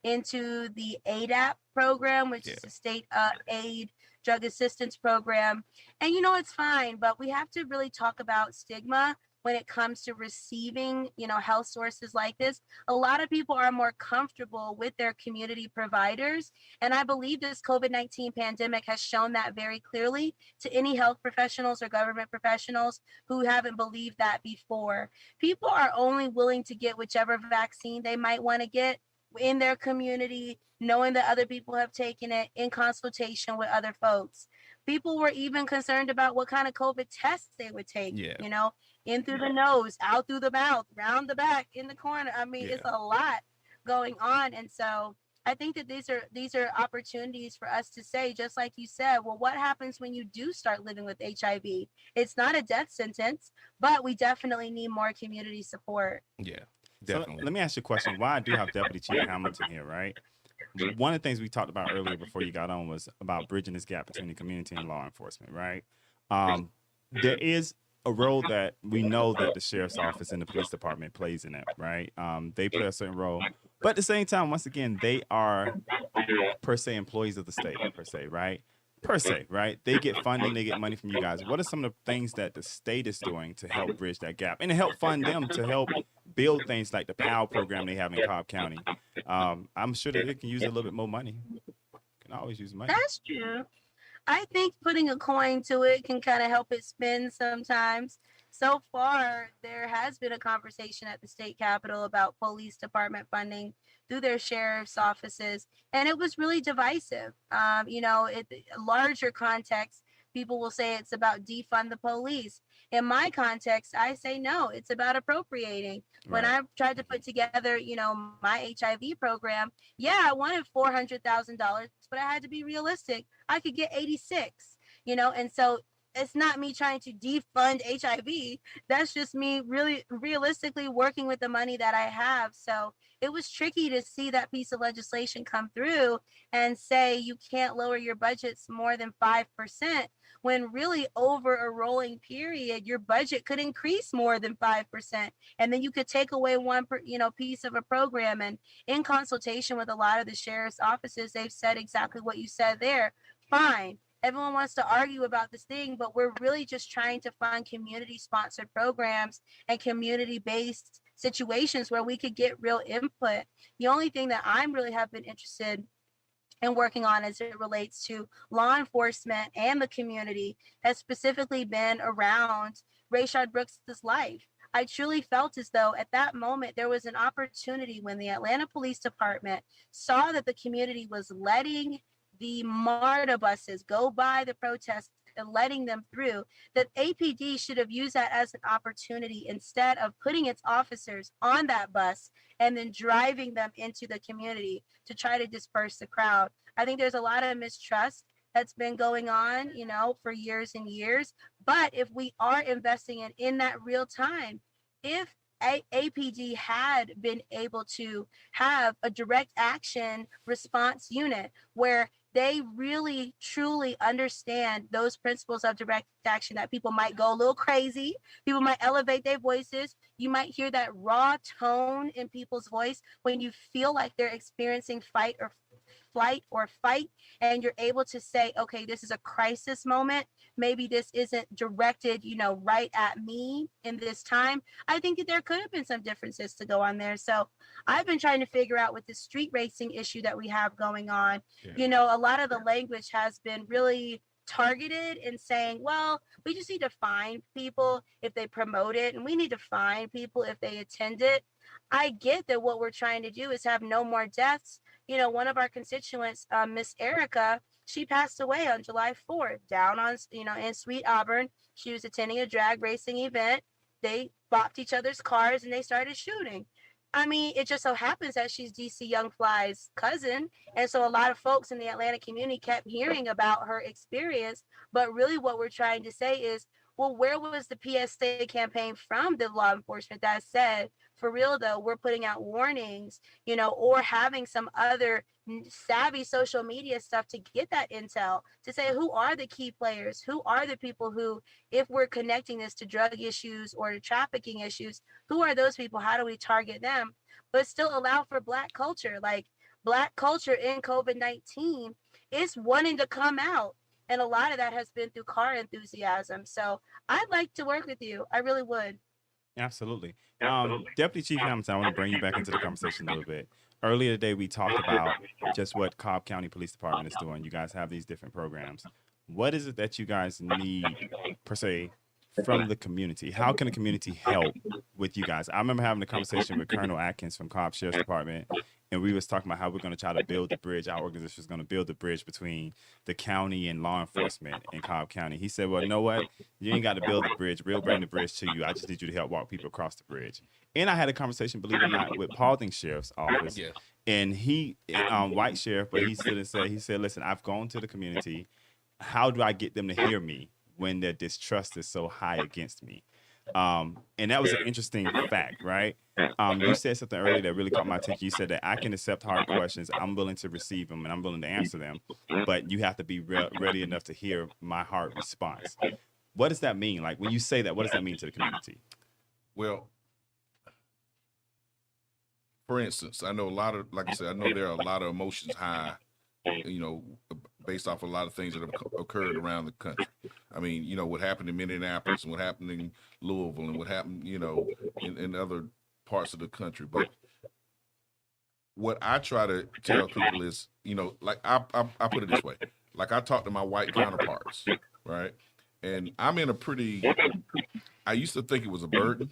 into the ADAP program, which is the state aid drug assistance program. And, you know, it's fine, but we have to really talk about stigma when it comes to receiving, you know, health sources like this. A lot of people are more comfortable with their community providers. And I believe this COVID-19 pandemic has shown that very clearly to any health professionals or government professionals who haven't believed that before. People are only willing to get whichever vaccine they might want to get in their community, knowing that other people have taken it in consultation with other folks. People were even concerned about what kind of COVID tests they would take, you know, in through the nose, out through the mouth, round the back, in the corner. I mean, it's a lot going on. And so I think that these are opportunities for us to say, just like you said, well, what happens when you do start living with HIV? It's not a death sentence, but we definitely need more community support. Yeah, definitely. So let me ask you a question. Why I do have Deputy Chief Hamilton here, right? One of the things we talked about earlier before you got on was about bridging this gap between the community and law enforcement, right? There is a role that we know that the sheriff's office and the police department plays in it, right? They play a certain role, but at the same time, once again, they are per se employees of the state, per se, right? Per se, right? They get funding, they get money from you guys. What are some of the things that the state is doing to help bridge that gap and to help fund them to help build things like the PAL program they have in Cobb County? I'm sure that they can use a little bit more money. Can always use money. That's true. I think putting a coin to it can kind of help it spin sometimes. So far, there has been a conversation at the state capitol about police department funding through their sheriff's offices, and it was really divisive. You know, larger context, people will say it's about defund the police. In my context, I say no, it's about appropriating. When I tried to put together, you know, my HIV program, I wanted $400,000, but I had to be realistic. I could get 86, you know, and so it's not me trying to defund HIV. That's just me really realistically working with the money that I have. So it was tricky to see that piece of legislation come through and say you can't lower your budgets more than 5%, when really over a rolling period, your budget could increase more than 5%. And then you could take away one, piece of a program. And in consultation with a lot of the sheriff's offices, they've said exactly what you said there. Fine. Everyone wants to argue about this thing, but we're really just trying to find community-sponsored programs and community-based situations where we could get real input. The only thing that I'm really have been interested in working on as it relates to law enforcement and the community has specifically been around Rayshard Brooks's life. I truly felt as though at that moment there was an opportunity when the Atlanta Police Department saw that the community was letting the MARTA buses go by the protests and letting them through, that APD should have used that as an opportunity instead of putting its officers on that bus and then driving them into the community to try to disperse the crowd. I think there's a lot of mistrust that's been going on, for years and years. But if we are investing in that real time, if APD had been able to have a direct action response unit where they really truly understand those principles of direct action, that people might go a little crazy, people might elevate their voices, you might hear that raw tone in people's voice when you feel like they're experiencing fight or flight or fight, and you're able to say, okay, this is a crisis moment, maybe this isn't directed, right at me in this time. I think that there could have been some differences to go on there. So I've been trying to figure out with the street racing issue that we have going on, a lot of the language has been really targeted in saying, well, we just need to find people if they promote it, and we need to find people if they attend it. I get that what we're trying to do is have no more deaths. One of our constituents, Miss Erica, she passed away on July 4th down on, in Sweet Auburn. She was attending a drag racing event. They bopped each other's cars and they started shooting. I mean, it just so happens that she's DC Young Fly's cousin. And so a lot of folks in the Atlanta community kept hearing about her experience. But really what we're trying to say is, well, where was the PSA campaign from the law enforcement that said, for real though, we're putting out warnings, or having some other savvy social media stuff to get that intel, to say who are the key players, who are the people who, if we're connecting this to drug issues or to trafficking issues, who are those people, how do we target them, but still allow for Black culture. Like, Black culture in COVID-19 is wanting to come out, and a lot of that has been through car enthusiasm. So I'd like to work with you. I really would. Absolutely. Deputy Chief Hamilton, I want to bring you back into the conversation a little bit. Earlier today, we talked about just what Cobb County Police Department is doing. You guys have these different programs. What is it that you guys need, per se, from the community? How can the community help with you guys? I remember having a conversation with Colonel Atkins from Cobb Sheriff's Department, and we was talking about how we're going to try to build the bridge. Our organization is going to build the bridge between the county and law enforcement in Cobb County. He said, well, you know what? You ain't got to build the bridge. We'll bring the bridge to you. I just need you to help walk people across the bridge. And I had a conversation, believe it or not, with Paulding Sheriff's Office. Yeah. And he, white sheriff, but he stood and said, listen, I've gone to the community. How do I get them to hear me when their distrust is so high against me? And that was an interesting fact, right? You said something earlier that really caught my attention. You said that I can accept hard questions. I'm willing to receive them and I'm willing to answer them, but you have to be ready enough to hear my hard response. What does that mean? Like, when you say that, what does that mean to the community? Well, for instance, I know like I said, I know there are a lot of emotions high, based off a lot of things that have occurred around the country. I mean, what happened in Minneapolis and what happened in Louisville and what happened, in other parts of the country. But what I try to tell people is, like I put it this way, like I talk to my white counterparts, right? And I'm in I used to think it was a burden,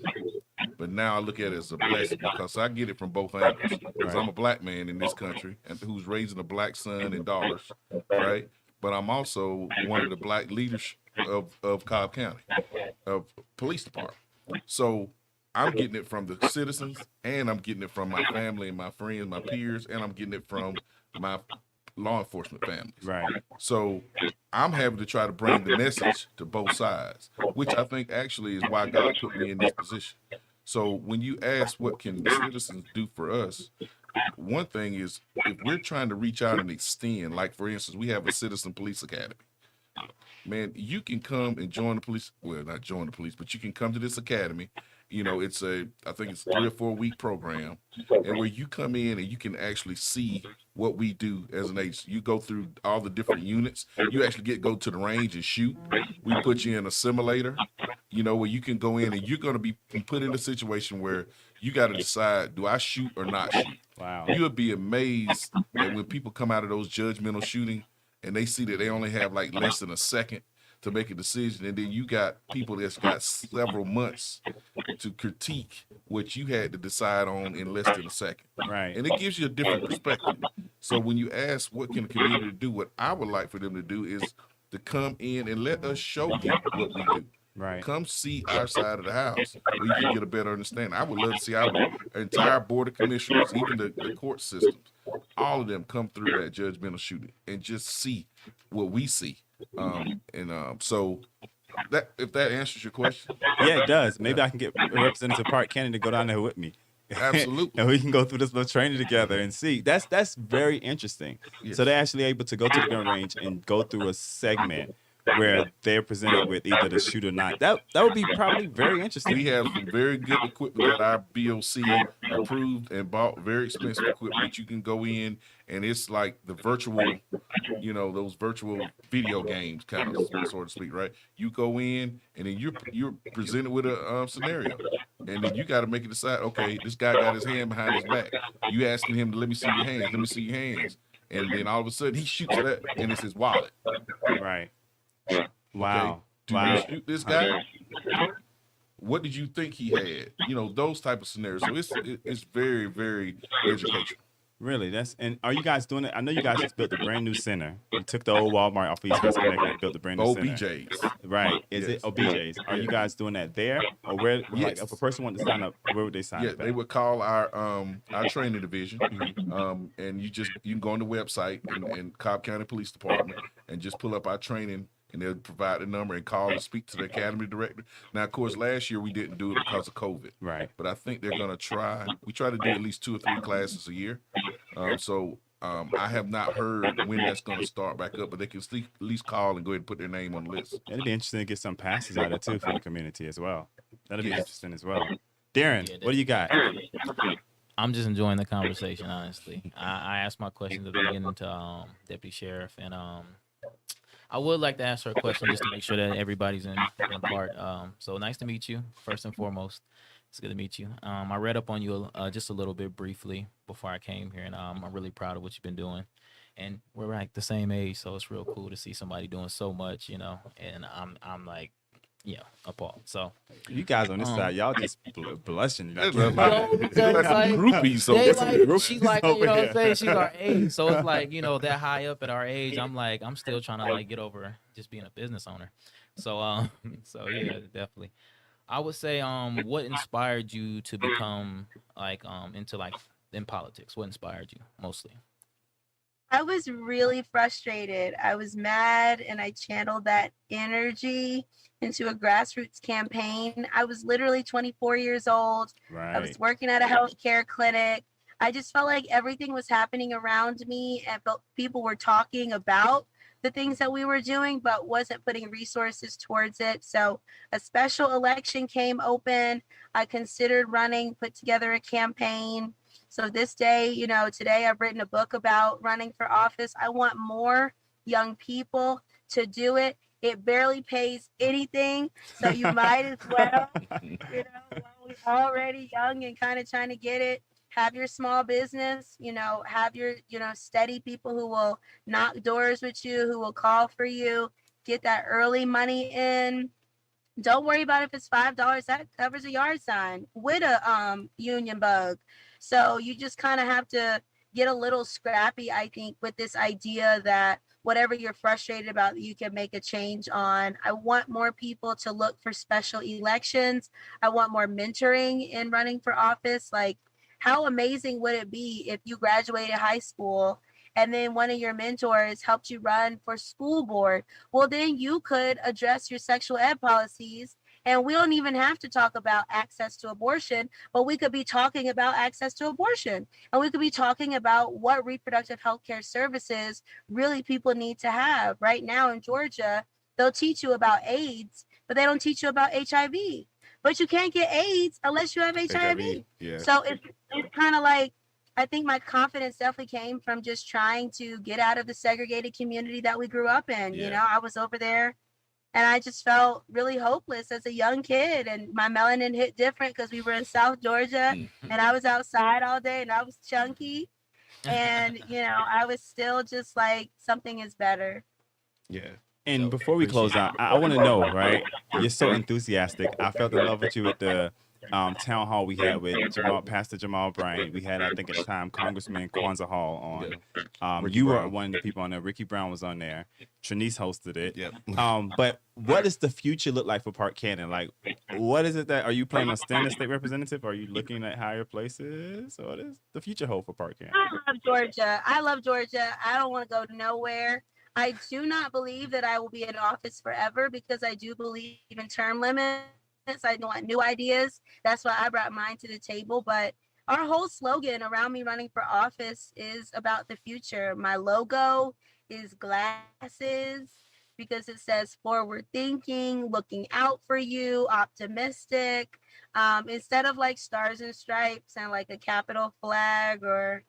but now I look at it as a blessing because I get it from both angles. Because I'm a Black man in this country and who's raising a Black son and daughters, right? But I'm also one of the Black leaders of Cobb County, of police department. So I'm getting it from the citizens, and I'm getting it from my family and my friends, my peers, and I'm getting it from my law enforcement families. Right. So I'm having to try to bring the message to both sides, which I think actually is why God put me in this position. So when you ask what can the citizens do for us, one thing is if we're trying to reach out and extend, like for instance, we have a citizen police academy. Man, you can come and join the police. Well, not join the police, but you can come to this academy. It's I think it's a 3 or 4 week program, and where you come in and you can actually see what we do as an agency. You go through all the different units. You actually go to the range and shoot. We put you in a simulator, where you can go in and you're going to be put in a situation where you got to decide, do I shoot or not shoot? Wow. You would be amazed that when people come out of those judgmental shooting and they see that they only have like less than a second to make a decision, and then you got people that's got several months to critique what you had to decide on in less than a second. Right. And it gives you a different perspective. So when you ask what can the community do, what I would like for them to do is to come in and let us show you what we do. Right. Come see our side of the house where you can get a better understanding. I would love to see our entire board of commissioners, even the court systems, all of them come through that judgmental shooting and just see what we see. So that, if that answers your question. Yeah, it does. Maybe I can get Representative Park Cannon to go down there with me. Absolutely. And we can go through this little training together and see. That's very interesting. Yes. So they're actually able to go to the gun range and go through a segment where they're presented with either the shoot or not. That would be probably very interesting. We have some very good equipment that our BOC approved and bought, very expensive equipment that you can go in, and it's like the virtual, those virtual video games, kind of, so to speak, right? You go in, and then you're presented with a scenario, and then you got to make it decide. Okay, this guy got his hand behind his back. You asking him to let me see your hands, let me see your hands, and then all of a sudden he shoots that, and it's his wallet. Right. Wow. Okay, do wow. you shoot this guy? What did you think he had? Those type of scenarios. So it's very, very educational. Really, and are you guys doing it? I know you guys just built a brand new center. You took the old Walmart off East West Connecticut and built a brand new center. OBJs. Right. Is it OBJs? Are you guys doing that there? Or where, like, if a person wanted to sign up, where would they sign up? Yeah, they would call our training division. And you can go on the website and Cobb County Police Department and just pull up our training, and they'll provide the number and call and speak to the academy director. Now, of course, last year we didn't do it because of COVID. Right. But I think they're going to try. We try to do at least 2 or 3 classes a year. I have not heard when that's going to start back up, but they can at least call and go ahead and put their name on the list. It'd be interesting to get some passes out of that, too, for the community as well. That'd be interesting as well. Darren, what do you got? I'm just enjoying the conversation, honestly. I asked my questions at the beginning to Deputy Sheriff, and I would like to ask her a question just to make sure that everybody's in part. So nice to meet you, first and foremost. It's good to meet you. I read up on you just a little bit briefly before I came here, and I'm really proud of what you've been doing. And we're like the same age, so it's real cool to see somebody doing so much, and I'm like, appalled. So you guys on this side, y'all just blushing. Because like, groupies. She's like, you know what I'm saying? She's our age. So it's like, that high up at our age, I'm still trying to like get over just being a business owner. So yeah, definitely. I would say, what inspired you to become in politics? What inspired you mostly? I was really frustrated. I was mad, and I channeled that energy into a grassroots campaign. I was literally 24 years old. Right. I was working at a healthcare clinic. I just felt like everything was happening around me, and felt people were talking about the things that we were doing, but wasn't putting resources towards it. So a special election came open. I considered running, put together a campaign. So this day, today I've written a book about running for office. I want more young people to do it. It barely pays anything, so you might as well, while we're already young and kind of trying to get it. Have your small business, have your, steady people who will knock doors with you, who will call for you, get that early money in. Don't worry about if it's $5. That covers a yard sign with a union bug. So you just kind of have to get a little scrappy, I think, with this idea that whatever you're frustrated about, you can make a change on. I want more people to look for special elections. I want more mentoring in running for office. Like, how amazing would it be if you graduated high school and then one of your mentors helped you run for school board? Well, then you could address your sexual ed policies, and we don't even have to talk about access to abortion, but we could be talking about access to abortion, and we could be talking about what reproductive health care services really people need to have. Right now in Georgia, they'll teach you about AIDS, but they don't teach you about HIV. But you can't get AIDS unless you have HIV. Yeah. So it's kind of like, I think my confidence definitely came from just trying to get out of the segregated community that we grew up in. Yeah. I was over there, and I just felt really hopeless as a young kid, and my melanin hit different because we were in South Georgia, and I was outside all day, and I was chunky, and I was still just like, something is better. Yeah. And before we close out, I want to know, right? You're so enthusiastic. I felt in love with you at the town hall we had with Pastor Jamal Bryant. We had, I think at the time, Congressman Kwanzaa Hall on. You were one of the people on there. Ricky Brown was on there. Trinice hosted it. Yep. But what does the future look like for Park Cannon? Like, what is it that, are you planning on staying as state representative? Are you looking at higher places? What is the future hold for Park Cannon? I love Georgia. I don't want to go nowhere. I do not believe that I will be in office forever, because I do believe in term limits. I want new ideas. That's why I brought mine to the table. But our whole slogan around me running for office is about the future. My logo is glasses because it says forward thinking, looking out for you, optimistic. Instead of like stars and stripes and like a capital flag or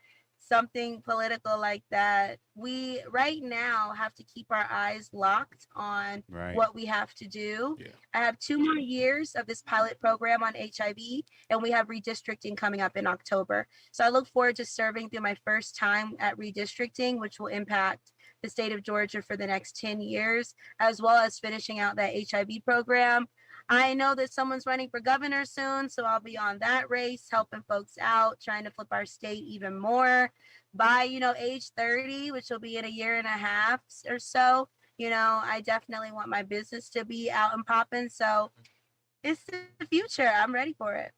something political like that, we right now have to keep our eyes locked on Right. what we have to do. Yeah. I have 2 more years of this pilot program on HIV, and we have redistricting coming up in October. So I look forward to serving through my first time at redistricting, which will impact the state of Georgia for the next 10 years, as well as finishing out that HIV program. I know that someone's running for governor soon, so I'll be on that race, helping folks out, trying to flip our state even more. By, age 30, which will be in a year and a half or so, I definitely want my business to be out and popping. So it's the future. I'm ready for it.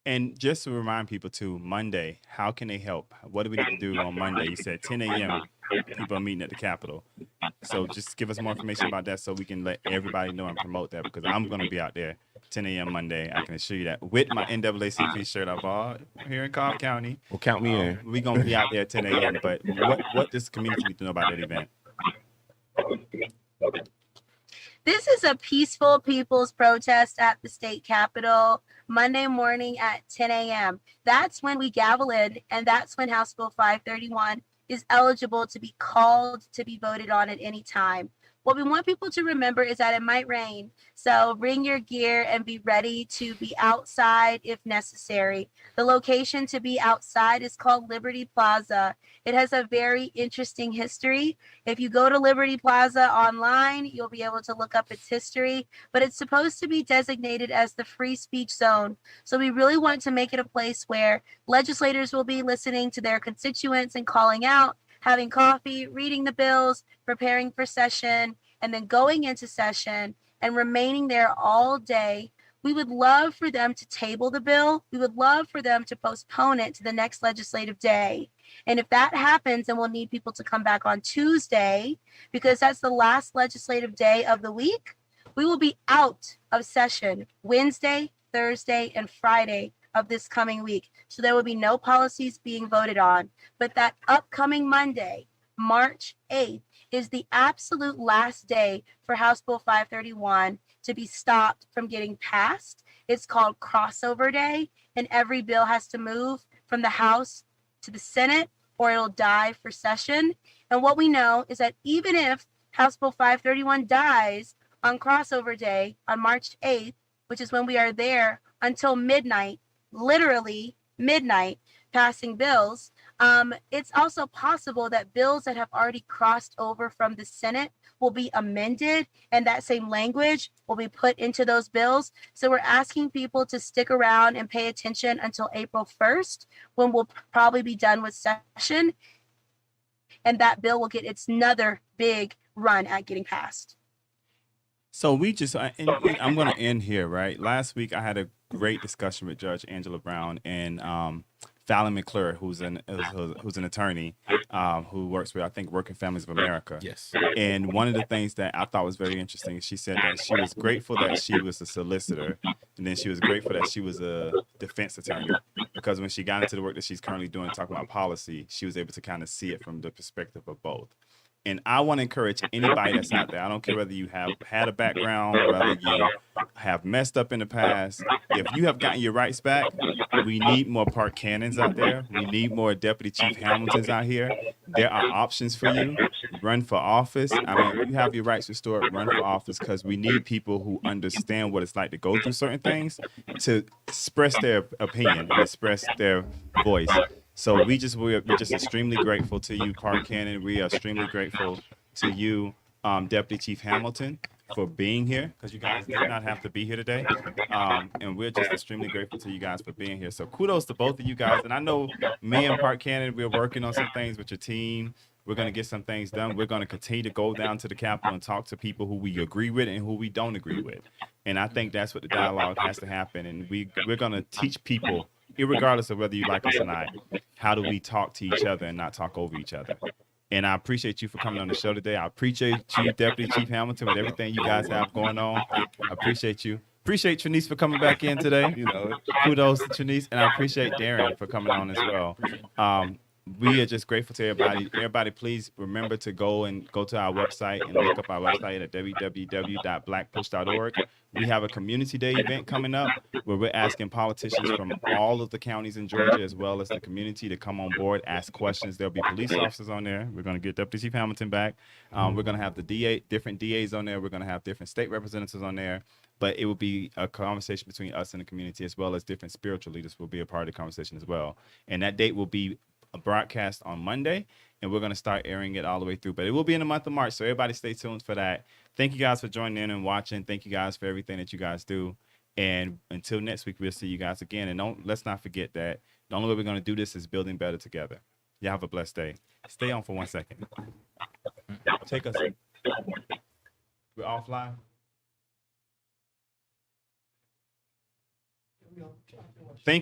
And just to remind people too, Monday, how can they help? What do we need to do on Monday? You said 10 a.m. people are meeting at the Capitol. So just give us more information about that so we can let everybody know and promote that, because I'm going to be out there 10 a.m. Monday. I can assure you that with my NAACP shirt I bought here in Cobb County. Well, count me in. We're going to be out there at 10 a.m. But what does the community need to know about that event? This is a peaceful people's protest at the state capitol Monday morning at 10 a.m. That's when we gavel in, and that's when House Bill 531 is eligible to be called to be voted on at any time. What we want people to remember is that it might rain, so bring your gear and be ready to be outside if necessary. The location to be outside is called Liberty Plaza. It has a very interesting history. If you go to Liberty Plaza online, you'll be able to look up its history, but it's supposed to be designated as the free speech zone. So we really want to make it a place where legislators will be listening to their constituents and calling out, having coffee, reading the bills, preparing for session, and then going into session and remaining there all day. We would love for them to table the bill. We would love for them to postpone it to the next legislative day. And if that happens, then we'll need people to come back on Tuesday, because that's the last legislative day of the week. We will be out of session Wednesday, Thursday, and Friday of this coming week. So there will be no policies being voted on. But that upcoming Monday, March 8th, is the absolute last day for House Bill 531 to be stopped from getting passed. It's called crossover day, and every bill has to move from the House to the Senate or it'll die for session. And what we know is that even if House Bill 531 dies on crossover day on March 8th, which is when we are there until midnight, literally midnight, passing bills, it's also possible that bills that have already crossed over from the Senate will be amended, and that same language will be put into those bills. So we're asking people to stick around and pay attention until April 1st, when we'll probably be done with session, and that bill will get its another big run at getting passed. So I'm going to end here, right? Last week I had a great discussion with Judge Angela Brown and Fallon McClure, who's an attorney who works with, I think, Working Families of America. Yes. And one of the things that I thought was very interesting, she said that she was grateful that she was a solicitor, and then she was grateful that she was a defense attorney, because when she got into the work that she's currently doing, talking about policy, she was able to kind of see it from the perspective of both. And I want to encourage anybody that's out there. I don't care whether you have had a background, whether you have messed up in the past. If you have gotten your rights back, we need more Park Cannons out there. We need more Deputy Chief Hamiltons out here. There are options for you. Run for office. I mean, if you have your rights restored, run for office, because we need people who understand what it's like to go through certain things to express their opinion and express their voice. So we're just extremely grateful to you, Park Cannon. We are extremely grateful to you, Deputy Chief Hamilton, for being here, because you guys did not have to be here today. And we're just extremely grateful to you guys for being here. So kudos to both of you guys. And I know me and Park Cannon, we're working on some things with your team. We're going to get some things done. We're going to continue to go down to the Capitol and talk to people who we agree with and who we don't agree with. And I think that's what the dialogue has to happen. And we're going to teach people, irregardless of whether you like us or not, how do we talk to each other and not talk over each other. And I appreciate you for coming on the show today. I appreciate you, Deputy Chief Hamilton, with everything you guys have going on. I appreciate you. appreciate Trinice for coming back in today. You know, kudos to Trinice, and I appreciate Darren for coming on as well. We are just grateful to everybody. Everybody, please remember to go to our website and look up our website at www.blackpush.org. We have a Community Day event coming up where we're asking politicians from all of the counties in Georgia, as well as the community, to come on board, ask questions. There'll be police officers on there. We're going to get Deputy Chief Hamilton back. We're going to have the different DAs on there. We're going to have different state representatives on there. But it will be a conversation between us and the community, as well as different spiritual leaders will be a part of the conversation as well. And that date will be a broadcast on Monday, and we're going to start airing it all the way through. But it will be in the month of March, so everybody stay tuned for that. Thank you guys for joining in and watching. Thank you guys for everything that you guys do. And until next week, we'll see you guys again. And let's not forget that the only way we're going to do this is building better together. Y'all have a blessed day. Stay on for 1 second. Take us. We're offline. Thank